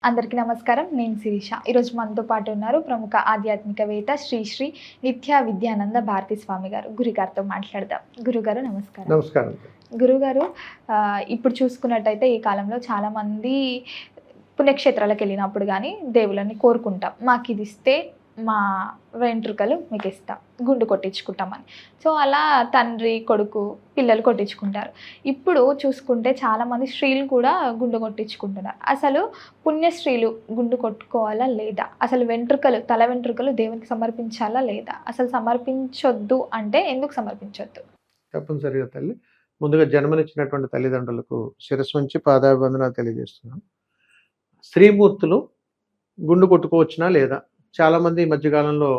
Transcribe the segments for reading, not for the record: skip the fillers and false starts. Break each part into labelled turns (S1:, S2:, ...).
S1: అందరికీ నమస్కారం. నేను శిరీష. ఈరోజు మనతో పాటు ఉన్నారు ప్రముఖ ఆధ్యాత్మికవేత్త శ్రీ శ్రీ నిత్య విద్యానంద భారతి స్వామి గారు. గురుగారితో మాట్లాడదాం. గురుగారు నమస్కారం.
S2: నమస్కారం.
S1: గురుగారు, ఇప్పుడు చూసుకున్నట్టయితే ఈ కాలంలో చాలామంది పుణ్యక్షేత్రాలకు వెళ్ళినప్పుడు కానీ దేవుళ్ళని కోరుకుంటాం, మాకు ఇది ఇస్తే మా వెంట్రుకలు మీకు ఇస్తాం, గుండు కొట్టించుకుంటామని. సో అలా తండ్రి కొడుకు పిల్లలు కొట్టించుకుంటారు. ఇప్పుడు చూసుకుంటే చాలామంది స్త్రీలు కూడా గుండు కొట్టించుకుంటున్నారు. అసలు పుణ్య స్త్రీలు గుండు కొట్టుకోవాలా లేదా? అసలు వెంట్రుకలు, తల వెంట్రుకలు దేవునికి సమర్పించాలా లేదా? అసలు సమర్పించొద్దు అంటే ఎందుకు సమర్పించొద్దు?
S2: తప్పనిసరిగా తల్లి, ముందుగా జన్మనిచ్చినటువంటి తల్లిదండ్రులకు శిరస్సు వంచి పాదాభివందనాలు తెలియజేస్తున్నాను. స్త్రీమూర్తులు గుండు కొట్టుకోవచ్చునా లేదా? చాలామంది ఈ మధ్యకాలంలో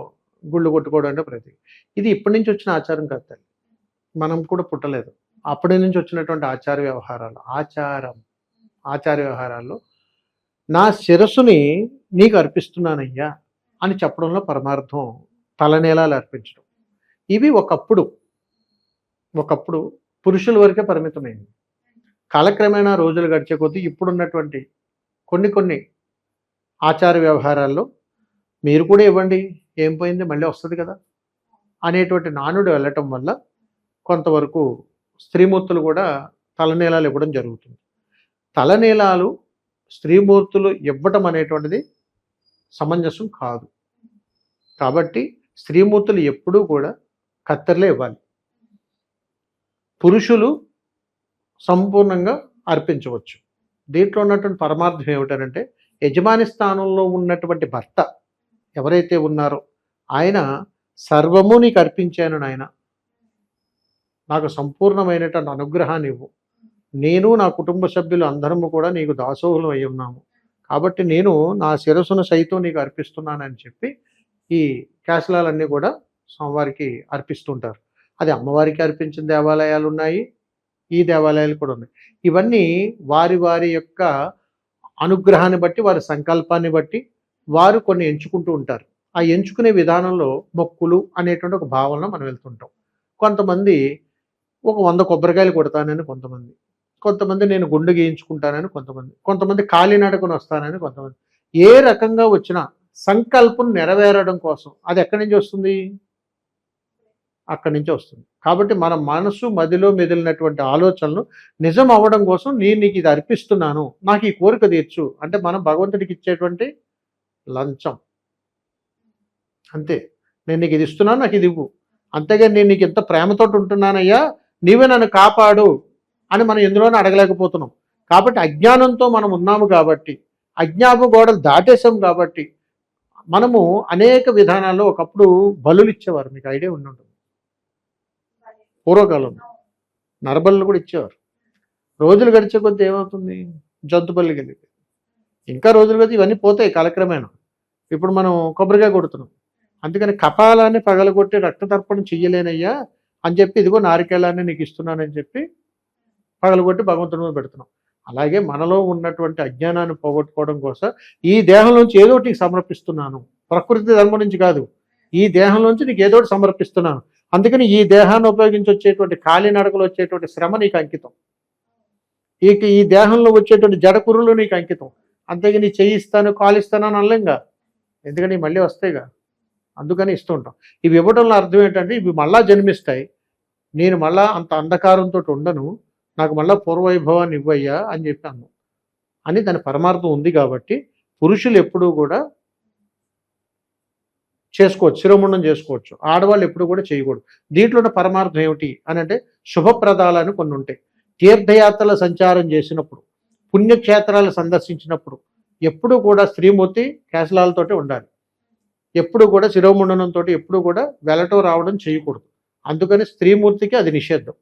S2: గుళ్ళు కొట్టుకోవడం అంటే ప్రతి ఇది ఇప్పటి నుంచి వచ్చిన ఆచారం కాదు తల్లి. మనం కూడా పుట్టలేదు. అప్పటి నుంచి వచ్చినటువంటి ఆచార వ్యవహారాల్లో నా శిరస్సుని నీకు అర్పిస్తున్నానయ్యా అని చెప్పడంలో పరమార్థం తలనేలాలు అర్పించడం. ఇవి ఒకప్పుడు పురుషుల వరకే పరిమితమైంది. కాలక్రమేణా రోజులు గడిచే కొద్దీ ఇప్పుడున్నటువంటి కొన్ని ఆచార వ్యవహారాల్లో మీరు కూడా ఇవ్వండి, ఏం పోయింది, మళ్ళీ వస్తుంది కదా అనేటువంటి నానుడు వెళ్ళటం వల్ల కొంతవరకు స్త్రీమూర్తులు కూడా తలనీలాలు ఇవ్వడం జరుగుతుంది. తలనీలాలు స్త్రీమూర్తులు ఇవ్వటం అనేటువంటిది సమంజసం కాదు. కాబట్టి స్త్రీమూర్తులు ఎప్పుడూ కూడా కత్తెరలే ఇవ్వాలి. పురుషులు సంపూర్ణంగా అర్పించవచ్చు. దీంట్లో ఉన్నటువంటి పరమార్థం ఏమిటంటే, యజమాని స్థానంలో ఉన్నటువంటి భర్త ఎవరైతే ఉన్నారో ఆయన సర్వము నీకు అర్పించాను నాయన, నాకు సంపూర్ణమైనటువంటి అనుగ్రహాన్ని ఇవ్వు, నేను నా కుటుంబ సభ్యులు అందరము కూడా నీకు దాసోహులం అయి ఉన్నాము, కాబట్టి నేను నా శిరస్సును సైతం నీకు అర్పిస్తున్నానని చెప్పి ఈ కేశలాలన్నీ కూడా స్వామివారికి అర్పిస్తుంటారు. అది అమ్మవారికి అర్పించిన దేవాలయాలు ఉన్నాయి, ఈ దేవాలయాలు కూడా ఉన్నాయి. ఇవన్నీ వారి వారి యొక్క అనుగ్రహాన్ని బట్టి, వారి సంకల్పాన్ని బట్టి వారు కొన్ని ఎంచుకుంటూ ఉంటారు. ఆ ఎంచుకునే విధానంలో మొక్కులు అనేటువంటి ఒక భావనలో మనం వెళ్తుంటాం. కొంతమంది ఒక 100 కొబ్బరికాయలు కొడతానని కొంతమంది నేను గుండు గీయించుకుంటానని కొంతమంది కాలినడకను వస్తానని కొంతమంది. ఏ రకంగా వచ్చినా సంకల్పం నెరవేరడం కోసం అది ఎక్కడి నుంచి వస్తుంది? అక్కడి నుంచి వస్తుంది. కాబట్టి మన మనసు మదిలో మెదిలినటువంటి ఆలోచనలు నిజం అవ్వడం కోసం నేను నీకు ఇది అర్పిస్తున్నాను, నాకు ఈ కోరిక తీర్చు అంటే మనం భగవంతుడికి ఇచ్చేటువంటి లంచం అంతే. నేను నీకు ఇది ఇస్తున్నాను, నాకు ఇది ఇవ్వు. అంతేగాని నేను నీకు ఎంత ప్రేమతో ఉంటున్నానయ్యా, నీవే నన్ను కాపాడు అని మనం ఎందులోనే అడగలేకపోతున్నాం. కాబట్టి అజ్ఞానంతో మనం ఉన్నాము, కాబట్టి అజ్ఞాప గోడలు దాటేసాం. కాబట్టి మనము అనేక విధానాల్లో ఒకప్పుడు బలులు ఇచ్చేవారు, మీకు ఐడియా ఉండి ఉంటుంది. పూర్వకాలంలో నరబలు కూడా ఇచ్చేవారు. రోజులు గడిచే కొద్దీ ఏమవుతుంది? జంతు బలి కలిగి ఇంకా రోజులు కొద్దీ ఇవన్నీ పోతాయి కాలక్రమేణా. ఇప్పుడు మనం కొబ్బరికాయ కొడుతున్నాం, అందుకని కపాలాన్ని పగలగొట్టి రక్తతర్పణం చెయ్యలేనయ్యా అని చెప్పి ఇదిగో నారికేళాన్ని నీకు ఇస్తున్నానని చెప్పి పగలగొట్టి భగవంతుడి మీద పెడుతున్నాం. అలాగే మనలో ఉన్నటువంటి అజ్ఞానాన్ని పోగొట్టుకోవడం కోసం ఈ దేహంలోంచి ఏదోటి నీకు సమర్పిస్తున్నాను, ప్రకృతి ధర్మం నుంచి కాదు, ఈ దేహంలోంచి నీకు ఏదోటి సమర్పిస్తున్నాను. అందుకని ఈ దేహాన్ని ఉపయోగించి వచ్చేటువంటి కాలినడకలు వచ్చేటువంటి శ్రమ నీకు అంకితం, ఈ దేహంలో వచ్చేటువంటి జడకురులు నీకు అంకితం. అంతేగాని నీ చేయిస్తాను కాలిస్తాను అని అనలేంగా, ఎందుకని మళ్ళీ వస్తాయిగా, అందుకని ఇస్తూ ఉంటాం. ఇవి ఇవ్వడంలో అర్థం ఏంటంటే, ఇవి మళ్ళా జన్మిస్తాయి, నేను మళ్ళా అంత అంధకారంతో ఉండను, నాకు మళ్ళా పూర్వవైభవాన్ని ఇవ్వయ్యా అని చెప్పి అన్నాం అని దాని పరమార్థం ఉంది. కాబట్టి పురుషులు ఎప్పుడూ కూడా చేసుకోవచ్చు, శిరోముండం చేసుకోవచ్చు, ఆడవాళ్ళు ఎప్పుడు కూడా చేయకూడదు. దీంట్లో ఉన్న పరమార్థం ఏమిటి అని అంటే, శుభప్రదాలని కొన్ని ఉంటాయి. తీర్థయాత్రల సంచారం చేసినప్పుడు, పుణ్యక్షేత్రాలు సందర్శించినప్పుడు ఎప్పుడు కూడా స్త్రీమూర్తి కేశలాలతోటి ఉండాలి. ఎప్పుడు కూడా శిరోముండనంతో ఎప్పుడు కూడా వెళ్ళటం రావడం చేయకూడదు. అందుకని స్త్రీమూర్తికి అది నిషేధం.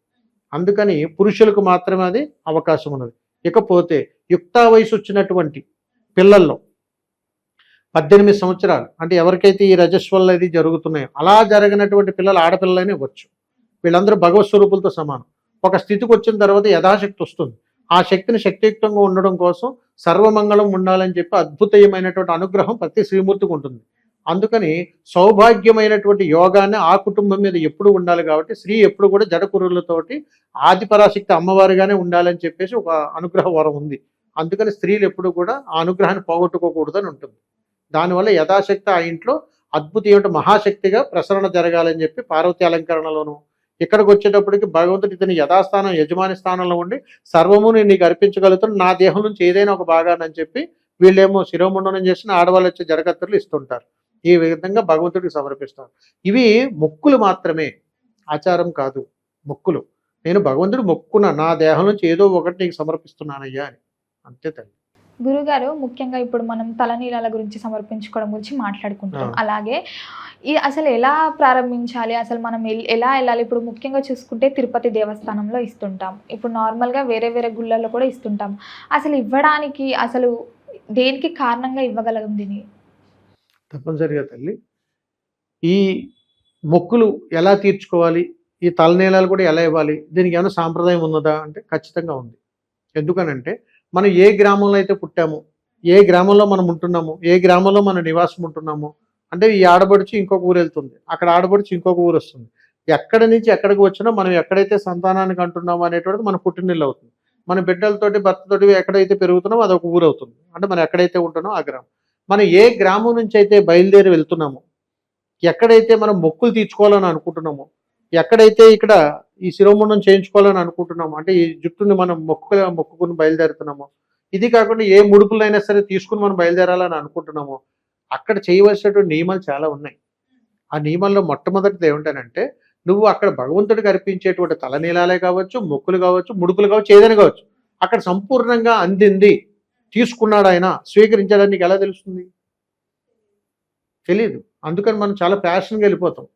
S2: అందుకని పురుషులకు మాత్రమే అది అవకాశం ఉన్నది. ఇకపోతే యుక్త వయసు వచ్చినటువంటి పిల్లల్లో 18 సంవత్సరాలు అంటే ఎవరికైతే ఈ రజస్వల్ల ఇది జరుగుతున్నాయో అలా జరగనటువంటి పిల్లలు ఆడపిల్లలనే ఇవ్వచ్చు. వీళ్ళందరూ భగవత్ స్వరూపులతో సమానం. ఒక స్థితికి వచ్చిన తర్వాత యథాశక్తి వస్తుంది. ఆ శక్తిని శక్తియుక్తంగా ఉండడం కోసం సర్వమంగళం ఉండాలని చెప్పి అద్భుతమైనటువంటి అనుగ్రహం ప్రతి శ్రీమూర్తికి ఉంటుంది. అందుకని సౌభాగ్యమైనటువంటి యోగాన్ని ఆ కుటుంబం మీద ఎప్పుడు ఉండాలి. కాబట్టి స్త్రీ ఎప్పుడు కూడా జడకురులతోటి ఆదిపరాశక్తి అమ్మవారిగానే ఉండాలని చెప్పేసి ఒక అనుగ్రహ వరం ఉంది. అందుకని స్త్రీలు ఎప్పుడు కూడా ఆ అనుగ్రహాన్ని పోగొట్టుకోకూడదని ఉంటుంది. దానివల్ల యథాశక్తి ఆ ఇంట్లో అద్భుతం ఏమిటి మహాశక్తిగా ప్రసరణ జరగాలని చెప్పి పార్వతీ అలంకరణలోను, ఇక్కడికి వచ్చేటప్పటికి భగవంతుడు ఇతని యథాస్థానం యజమాని స్థానంలో ఉండి సర్వము నేను నీకు అర్పించగలుగుతాను, నా దేహం నుంచి ఏదైనా ఒక భాగాన్ని అని చెప్పి వీళ్ళేమో శిరోముండనం చేసిన ఆడవాళ్ళు వచ్చే జరగత్తులు ఇస్తుంటారు. ఈ విధంగా భగవంతుడికి సమర్పిస్తారు. ఇవి మొక్కులు మాత్రమే, ఆచారం కాదు. మొక్కులు నేను భగవంతుడు మొక్కున్నా నా దేహం నుంచి ఏదో ఒకటి నీకు సమర్పిస్తున్నానయ్యా అని, అంతే తల్లి.
S1: గురుగారు ముఖ్యంగా ఇప్పుడు మనం తలనీలాల గురించి సమర్పించుకోవడం గురించి మాట్లాడుకుంటాం. అలాగే అసలు ఎలా ప్రారంభించాలి, అసలు మనం ఎలా వెళ్ళాలి? ఇప్పుడు ముఖ్యంగా చూసుకుంటే తిరుపతి దేవస్థానంలో ఇస్తుంటాం, ఇప్పుడు నార్మల్గా వేరే వేరే గుళ్ళల్లో కూడా ఇస్తుంటాం. అసలు ఇవ్వడానికి అసలు దేనికి కారణంగా ఇవ్వగలం దీన్ని?
S2: తప్పనిసరిగా తల్లి, ఈ మొక్కులు ఎలా తీర్చుకోవాలి, ఈ తలనీలాలు కూడా ఎలా ఇవ్వాలి, దీనికి ఏమైనా సాంప్రదాయం ఉన్నదా అంటే ఖచ్చితంగా ఉంది. ఎందుకనంటే మనం ఏ గ్రామంలో అయితే పుట్టామో, ఏ గ్రామంలో మనం ఉంటున్నామో, ఏ గ్రామంలో మనం నివాసం ఉంటున్నామో, అంటే ఈ ఆడబడుచు ఇంకొక ఊరు వెళ్తుంది, అక్కడ ఆడబడుచు ఇంకొక ఊరు వస్తుంది. ఎక్కడి నుంచి ఎక్కడికి వచ్చినా మనం ఎక్కడైతే సంతానానికి అంటున్నామో అనేటువంటిది మన పుట్టినిల్లు అవుతుంది. మన బిడ్డలతోటి భర్తతోటి ఎక్కడైతే పెరుగుతున్నామో అదొక ఊరు అవుతుంది. అంటే మనం ఎక్కడైతే ఉంటున్నామో ఆ గ్రామం. మనం ఏ గ్రామం నుంచి అయితే బయలుదేరి వెళ్తున్నామో, ఎక్కడైతే మనం మొక్కులు తీర్చుకోవాలని అనుకుంటున్నామో, ఎక్కడైతే ఇక్కడ ఈ శిరోముండం చేయించుకోవాలని అనుకుంటున్నాము, అంటే ఈ జుట్టుని మనం మొక్కుకుని బయలుదేరుతున్నాము, ఇది కాకుండా ఏ ముడుపులైనా సరే తీసుకుని మనం బయలుదేరాలని అనుకుంటున్నాము, అక్కడ చేయవలసినటువంటి నియమాలు చాలా ఉన్నాయి. ఆ నియమాల్లో మొట్టమొదటిది ఏమిటనంటే, నువ్వు అక్కడ భగవంతుడికి అర్పించేటువంటి తలనీలాలే కావచ్చు, మొక్కులు కావచ్చు, ముడుపులు కావచ్చు, ఏదైనా కావచ్చు, అక్కడ సంపూర్ణంగా అందింది, తీసుకున్నాడు ఆయన, స్వీకరించాడని నీకు ఎలా తెలుస్తుంది? తెలియదు. అందుకని మనం చాలా ప్యాషన్గా వెళ్ళిపోతాం.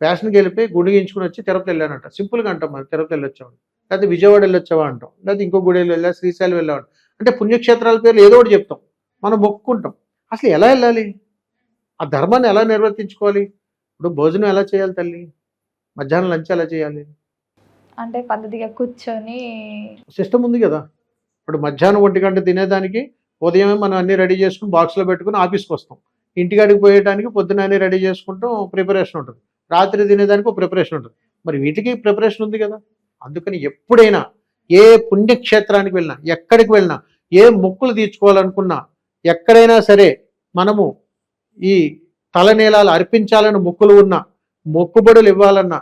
S2: ఫ్యాషన్కి వెళ్ళిపోయి గుడి గీయించుకుని వచ్చి తిరుపతి వెళ్ళానంట, సింపుల్గా అంటాం మనం తిరుపతి వెళ్ళొచ్చామని, లేకపోతే విజయవాడ వెళ్ళొచ్చావా అంటాం, లేకపోతే ఇంకో గుడి వెళ్ళా, శ్రీశైలం వెళ్ళామంటాం. అంటే పుణ్యక్షేత్రాల పేర్లు ఏదో ఒకటి చెప్తాం, మనం మొక్కుకుంటాం. అసలు ఎలా వెళ్ళాలి, ఆ ధర్మాన్ని ఎలా నిర్వర్తించుకోవాలి? ఇప్పుడు భోజనం ఎలా చేయాలి తల్లి, మధ్యాహ్నం లంచ్ ఎలా చేయాలి
S1: అంటే పద్ధతిగా కూర్చొని
S2: సిస్టమ్ ఉంది కదా. ఇప్పుడు మధ్యాహ్నం 1 గంట తినేదానికి ఉదయమే మనం అన్ని రెడీ చేసుకుని బాక్స్లో పెట్టుకుని ఆఫీస్కి వస్తాం, ఇంటికాడికి పోయేటానికి పొద్దున అన్ని రెడీ చేసుకుంటాం, ప్రిపరేషన్ ఉంటుంది, రాత్రి తినేదానికి ఒక ప్రిపరేషన్ ఉంటుంది. మరి వీటికి ప్రిపరేషన్ ఉంది కదా. అందుకని ఎప్పుడైనా ఏ పుణ్యక్షేత్రానికి వెళ్ళినా, ఎక్కడికి వెళ్ళినా, ఏ మొక్కులు తీర్చుకోవాలనుకున్నా, ఎక్కడైనా సరే మనము ఈ తలనీలాలు అర్పించాలని మొక్కులు ఉన్నా, మొక్కుబడులు ఇవ్వాలన్నా,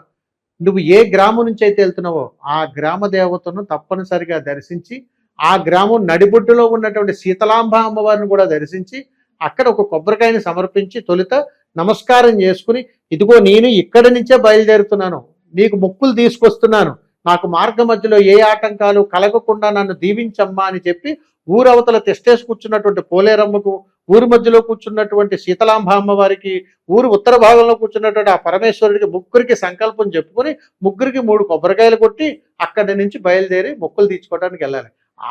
S2: నువ్వు ఏ గ్రామం నుంచి అయితే వెళ్తున్నావో ఆ గ్రామ దేవతను తప్పనిసరిగా దర్శించి, ఆ గ్రామం నడిబొడ్డులో ఉన్నటువంటి శీతలాంబ అమ్మవారిని కూడా దర్శించి, అక్కడ ఒక కొబ్బరికాయని సమర్పించి తొలుత నమస్కారం చేసుకుని, ఇదిగో నేను ఇక్కడి నుంచే బయలుదేరుతున్నాను, నీకు మొక్కులు తీసుకొస్తున్నాను, నాకు మార్గ మధ్యలో ఏ ఆటంకాలు కలగకుండా నన్ను దీవించమ్మా అని చెప్పి ఊరవతల తెస్టేసి కూర్చున్నటువంటి పోలేరమ్మకు, ఊరి మధ్యలో కూర్చున్నటువంటి శీతలాంబ అమ్మవారికి, ఊరు ఉత్తర భాగంలో కూర్చున్నటువంటి ఆ పరమేశ్వరుడికి ముగ్గురికి సంకల్పం చెప్పుకొని ముగ్గురికి 3 కొబ్బరికాయలు కొట్టి అక్కడి నుంచి బయలుదేరి మొక్కులు తీర్చుకోవడానికి వెళ్ళాలి.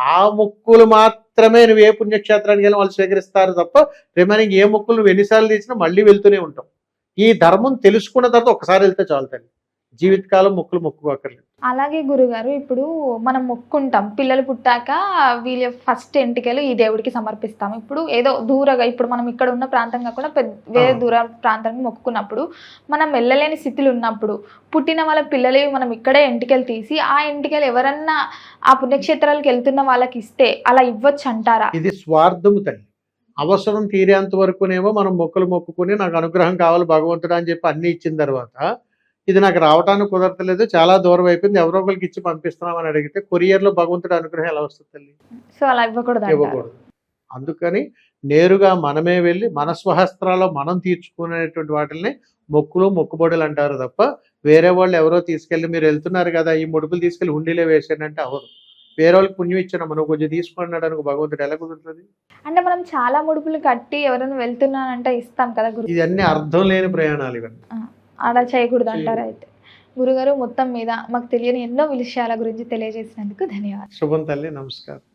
S2: ఆ మొక్కులు మాత్రమే నువ్వు ఏ పుణ్యక్షేత్రానికి వెళ్ళి వాళ్ళు స్వీకరిస్తారు తప్ప రిమైనింగ్ ఏ మొక్కులు నువ్వు ఎన్నిసార్లు తీసినా మళ్ళీ వెళ్తూనే ఉంటాం. ఈ ధర్మం తెలుసుకున్న తర్వాత ఒకసారి వెళ్తే చాలు తల్లి, జీవితకాలం మొక్కులు మొక్కుకోకర్లేదు.
S1: అలాగే గురుగారు, ఇప్పుడు మనం మొక్కుంటాం, పిల్లలు పుట్టాక వీళ్ళ ఫస్ట్ ఎంటికలు ఈ దేవుడికి సమర్పిస్తాం. ఇప్పుడు ఏదో దూరంగా, ఇప్పుడు మనం ఇక్కడ ఉన్న ప్రాంతం కాకుండా వేరే దూర ప్రాంతానికి మొక్కుకున్నప్పుడు, మనం వెళ్ళలేని స్థితిలో ఉన్నప్పుడు పుట్టిన వాళ్ళ పిల్లలు మనం ఇక్కడే ఎంటికలు తీసి ఆ ఎంటికలు ఎవరన్నా ఆ పుణ్యక్షేత్రాలకు వెళ్తున్న వాళ్ళకి ఇస్తే అలా ఇవ్వచ్చు అంటారా?
S2: ఇది స్వార్థము తల్లి. అవసరం తీరేంత వరకునేమో మనం మొక్కులు మొక్కుకుని నాకు అనుగ్రహం కావాలి భగవంతుడు అని చెప్పి అన్ని ఇచ్చిన తర్వాత, ఇది నాకు రావటానికి కుదరతలేదు, చాలా దూరం అయిపోయింది, ఎవరో ఒకరికి ఇచ్చి పంపిస్తున్నామని అడిగితే కొరియర్లో భగవంతుడి అనుగ్రహం ఎలా వస్తుంది తల్లి?
S1: సో అలా ఇవ్వకూడదు.
S2: అందుకని నేరుగా మనమే వెళ్ళి మన స్వహస్త్రాల్లో మనం తీర్చుకునేటువంటి వాటిని మొక్కులు మొక్కుబడులు అంటారు తప్ప, వేరే వాళ్ళు ఎవరో తీసుకెళ్ళి మీరు వెళ్తున్నారు కదా ఈ ముడుపులు తీసుకెళ్ళి హుండీలో వేసానంటే అవదు. వేరే వాళ్ళకి పుణ్యం ఇచ్చిన మనం కొంచెం తీసుకున్నాడు అనుకో, భగవంతుడు ఎలా కుదురుతుంది?
S1: అంటే మనం చాలా ముడుపులు కట్టి ఎవరైనా వెళ్తున్నానంటే ఇస్తాం కదా గురు.
S2: ఇవన్నీ అర్థం లేని ప్రయాణాలు ఇవన్నీ,
S1: అలా చేయకూడదు అంటారు. అయితే గురుగారు మొత్తం మీద మాకు తెలియని ఎన్నో విషయాల గురించి తెలియజేసినందుకు ధన్యవాదాలు.
S2: శుభం తల్లి, నమస్కారం.